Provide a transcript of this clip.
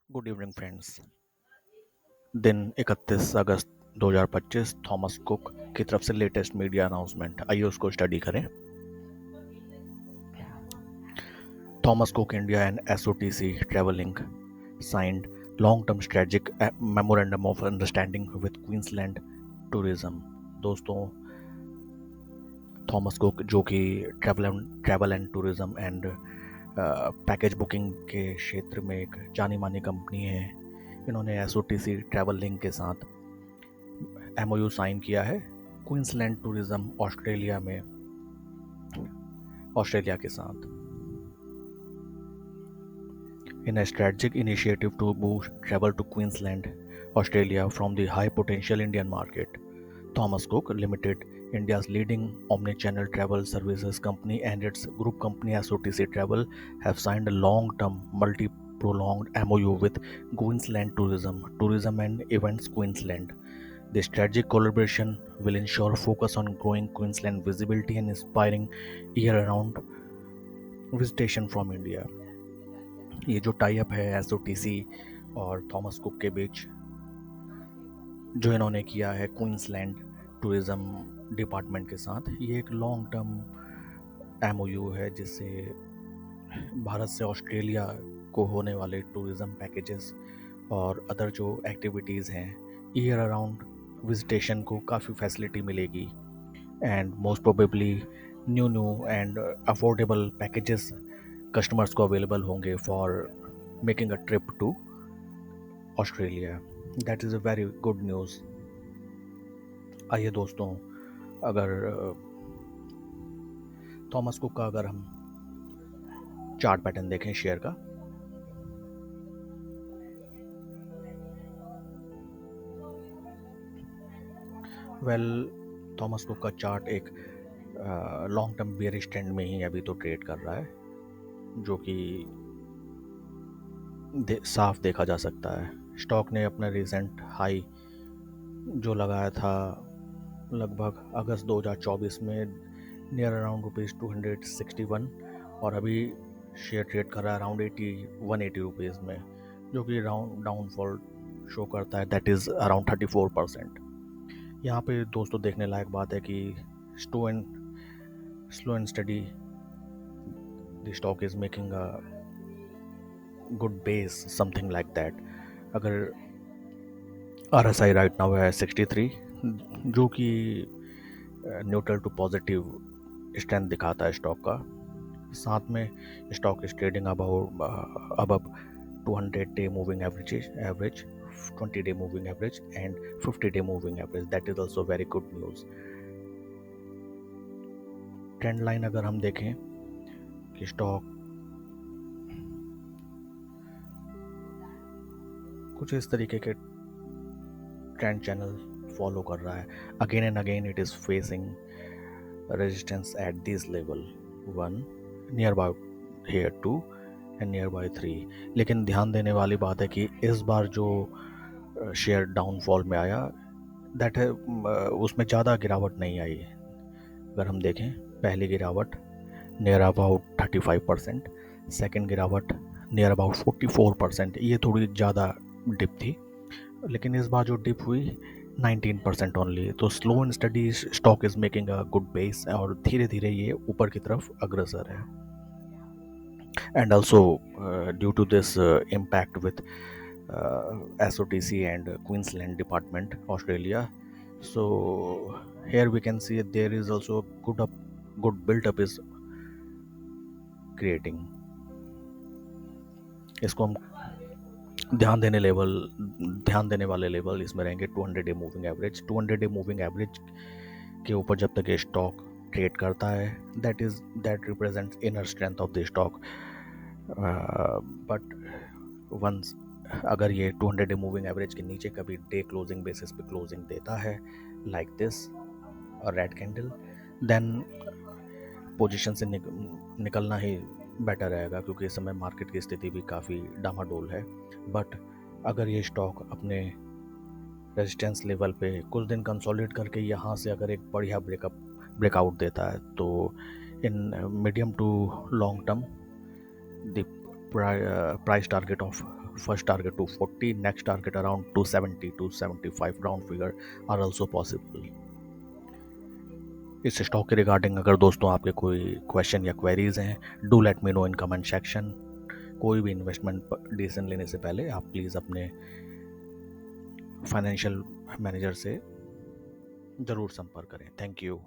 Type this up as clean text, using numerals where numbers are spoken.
Good evening friends. दिन 31 अगस्त 2025 Thomas cook की तरफ से लेटेस्ट मीडिया अनाउंसमेंट, आइए उसको स्टडी करें। Thomas cook India and SOTC travelling signed long term strategic memorandum of understanding with Queensland tourism. दोस्तों, Thomas cook जो कि travel and tourism and package booking के क्षेत्र में एक जानी मानी कंपनी है, इन्होंने एसओटीसी ट्रैवल लिंक के साथ एमओयू साइन किया है क्वींसलैंड टूरिज्म ऑस्ट्रेलिया के साथ in a strategic initiative to boost travel to Queensland, Australia from the high potential Indian market. Thomas Cook Limited, India's leading omni-channel travel services company, and its group company SOTC Travel have signed a long-term, multi-pronged MOU with Queensland Tourism and Events Queensland. The strategic collaboration will ensure focus on growing Queensland visibility and inspiring year-round visitation from India. ये जो tie up है SOTC और Thomas cook के बीच, जो इन्होंने किया है Queensland tourism department के साथ, ये एक लॉन्ग टर्म एमओयू है जिससे भारत से ऑस्ट्रेलिया को होने वाले टूरिज्म पैकेजेस और अदर जो एक्टिविटीज़ हैं, ईयर अराउंड विजिटेशन को काफ़ी फैसिलिटी मिलेगी and most probably new and affordable packages customers को अवेलेबल होंगे for making a trip to Australia. That is a very good news. आइए दोस्तों, अगर थॉमस कुक का अगर हम चार्ट पैटर्न देखें शेयर का, थॉमस कुक का चार्ट एक लॉन्ग टर्म बेयरिश ट्रेंड में ही अभी तो ट्रेड कर रहा है, जो कि साफ देखा जा सकता है। स्टॉक ने अपना रिसेंट हाई जो लगाया था लगभग अगस्त 2024 में नियर अराउंड ₹261, और अभी शेयर ट्रेड कर रहा है अराउंड 180 रुपीज़ में, जो कि डाउनफॉल शो करता है, दैट इज़ अराउंड 34%। यहाँ पे दोस्तों देखने लायक बात है कि slow and study the stock is making a good base, something like that. अगर RSI राइट नाउ है 63, जो कि न्यूट्रल टू पॉजिटिव स्ट्रेंथ दिखाता है स्टॉक का। साथ में stock is trading above 200 day moving average 20 day moving average and 50 day moving average. That is also very good news. Trend line अगर हम देखें कि स्टॉक कुछ इस तरीके के ट्रेंड चैनल फॉलो कर रहा है। Again and again it is facing resistance at this level 1, near by here 2 and near by 3। लेकिन ध्यान देने वाली बात है कि इस बार जो शेयर डाउनफॉल में आया, दैट है उसमें ज़्यादा गिरावट नहीं आई। अगर हम देखें, पहली गिरावट नियर अबाउट 35%, सेकेंड गिरावट नियर अबाउट 44%, ये थोड़ी ज़्यादा डिप थी। लेकिन इस बार जो डिप हुई 19% ओनली। तो slow and steady stock is making a good base, और धीरे धीरे ये ऊपर की तरफ अग्रसर है। And also due to this impact with SOTC and Queensland Department, Australia. So here we can see there is also good build-up is creating. इसको हम ध्यान देने वाले लेवल इसमें रहेंगे 200 day moving average. 200 day moving average के ऊपर जब तक ये स्टॉक ट्रेड करता है, that represents inner strength of the stock. But once अगर ये 200 डे मूविंग एवरेज के नीचे कभी डे क्लोजिंग बेसिस पे क्लोजिंग देता है लाइक दिस और रेड कैंडल, देन पोजीशन से निकलना ही बेटर रहेगा, क्योंकि इस समय मार्केट की स्थिति भी काफ़ी डामाडोल है। बट अगर ये स्टॉक अपने रेजिस्टेंस लेवल पे कुछ दिन कंसोलिडेट करके यहाँ से अगर एक बढ़िया ब्रेकआउट देता है, तो in medium to long term the price target of first target 240, next target around 270 275 round figure are also possible. इस स्टॉक के रिगार्डिंग अगर दोस्तों आपके कोई क्वेश्चन या क्वेरीज हैं, do let me know in comment section. कोई भी इन्वेस्टमेंट डिसीजन लेने से पहले आप प्लीज़ अपने फाइनेंशियल मैनेजर से ज़रूर संपर्क करें। Thank you.